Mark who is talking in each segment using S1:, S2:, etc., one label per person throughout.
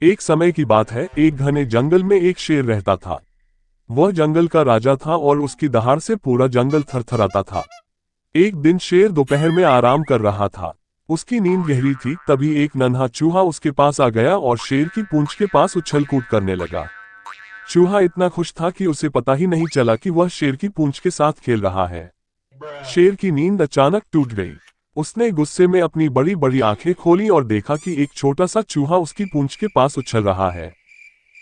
S1: एक समय की बात है, एक घने जंगल में एक शेर रहता था। वह जंगल का राजा था और उसकी दहाड़ से पूरा जंगल थरथराता था। एक दिन शेर दोपहर में आराम कर रहा था। उसकी नींद गहरी थी, तभी एक नन्हा चूहा उसके पास आ गया और शेर की पूंछ के पास उछल कूद करने लगा। चूहा इतना खुश था कि उसे पता ही नहीं चला कि वह शेर की पूंछ के साथ खेल रहा है। शेर की नींद अचानक टूट गई। उसने गुस्से में अपनी बड़ी बड़ी आंखें खोली और देखा कि एक छोटा सा चूहा उसकी पूंछ के पास उछल रहा है।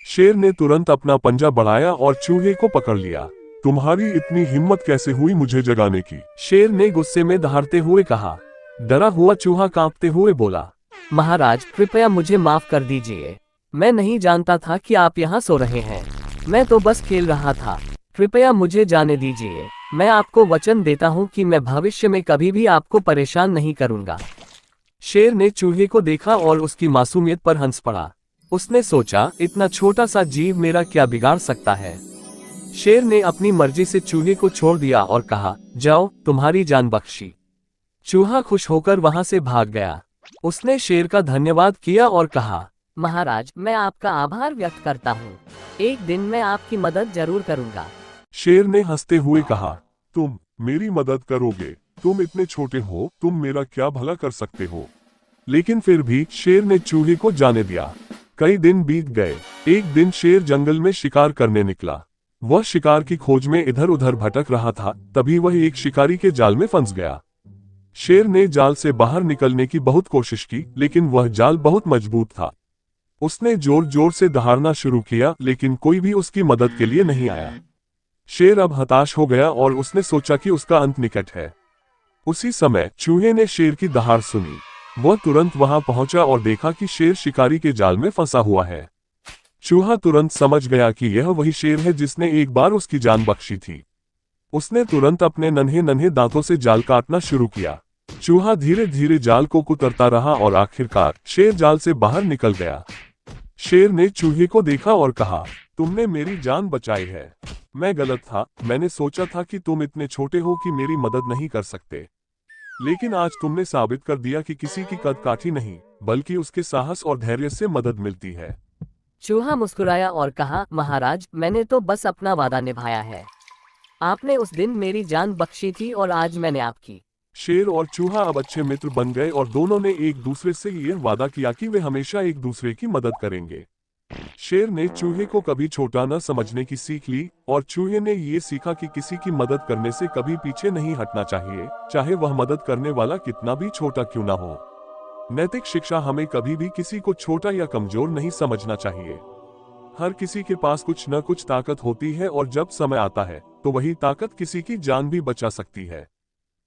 S1: शेर ने तुरंत अपना पंजा बढ़ाया और चूहे को पकड़ लिया। तुम्हारी इतनी हिम्मत कैसे हुई मुझे जगाने की? शेर ने गुस्से में दहाड़ते हुए कहा। डरा हुआ चूहा कांपते हुए बोला,
S2: महाराज कृपया मुझे माफ कर दीजिए। मैं नहीं जानता था कि आप यहाँ सो रहे हैं। मैं तो बस खेल रहा था। कृपया मुझे जाने दीजिए। मैं आपको वचन देता हूँ कि मैं भविष्य में कभी भी आपको परेशान नहीं करूँगा।
S1: शेर ने चूहे को देखा और उसकी मासूमियत पर हंस पड़ा। उसने सोचा, इतना छोटा सा जीव मेरा क्या बिगाड़ सकता है। शेर ने अपनी मर्जी से चूहे को छोड़ दिया और कहा, जाओ, तुम्हारी जान बख्शी। चूहा खुश होकर वहां से भाग गया। उसने शेर का धन्यवाद किया और कहा,
S2: महाराज मैं आपका आभार व्यक्त करता हूँ। एक दिन मैं आपकी मदद जरूर करूँगा।
S1: शेर ने हंसते हुए कहा, तुम मेरी मदद करोगे? तुम इतने छोटे हो, तुम मेरा क्या भला कर सकते हो? लेकिन फिर भी शेर ने चूहे को जाने दिया। कई दिन बीत गए। एक दिन शेर जंगल में शिकार करने निकला। वह शिकार की खोज में इधर उधर भटक रहा था, तभी वह एक शिकारी के जाल में फंस गया। शेर ने जाल से बाहर निकलने की बहुत कोशिश की, लेकिन वह जाल बहुत मजबूत था। उसने जोर जोर से दहाड़ना शुरू किया, लेकिन कोई भी उसकी मदद के लिए नहीं आया। शेर अब हताश हो गया और उसने सोचा कि उसका अंत निकट है। उसी समय चूहे ने शेर की दहाड़ सुनी। वह तुरंत वहां पहुंचा और देखा कि शेर शिकारी के जाल में फंसा हुआ है। चूहा तुरंत समझ गया कि यह वही शेर है जिसने एक बार उसकी जान बख्शी थी। उसने तुरंत अपने नन्हे नन्हे दांतों से जाल काटना शुरू किया। चूहा धीरे धीरे जाल को कुतरता रहा और आखिरकार शेर जाल से बाहर निकल गया। शेर ने चूहे को देखा और कहा, तुमने मेरी जान बचाई है। मैं गलत था। मैंने सोचा था कि तुम इतने छोटे हो कि मेरी मदद नहीं कर सकते, लेकिन आज तुमने साबित कर दिया कि किसी की कद काठी नहीं, बल्कि उसके साहस और धैर्य से मदद मिलती है।
S2: चूहा मुस्कुराया और कहा, महाराज मैंने तो बस अपना वादा निभाया है। आपने उस दिन मेरी जान बख्शी थी और आज मैंने आपकी।
S1: शेर और चूहा अब अच्छे मित्र बन गए और दोनों ने एक दूसरे से यह वादा किया कि वे हमेशा एक दूसरे की मदद करेंगे। शेर ने चूहे को कभी छोटा न समझने की सीख ली और चूहे ने ये सीखा कि किसी की मदद करने से कभी पीछे नहीं हटना चाहिए, चाहे वह मदद करने वाला कितना भी छोटा क्यों ना हो। नैतिक शिक्षा हमें कभी भी किसी को छोटा या कमजोर नहीं समझना चाहिए। हर किसी के पास कुछ न कुछ ताकत होती है और जब समय आता है तो वही ताकत किसी की जान भी बचा सकती है।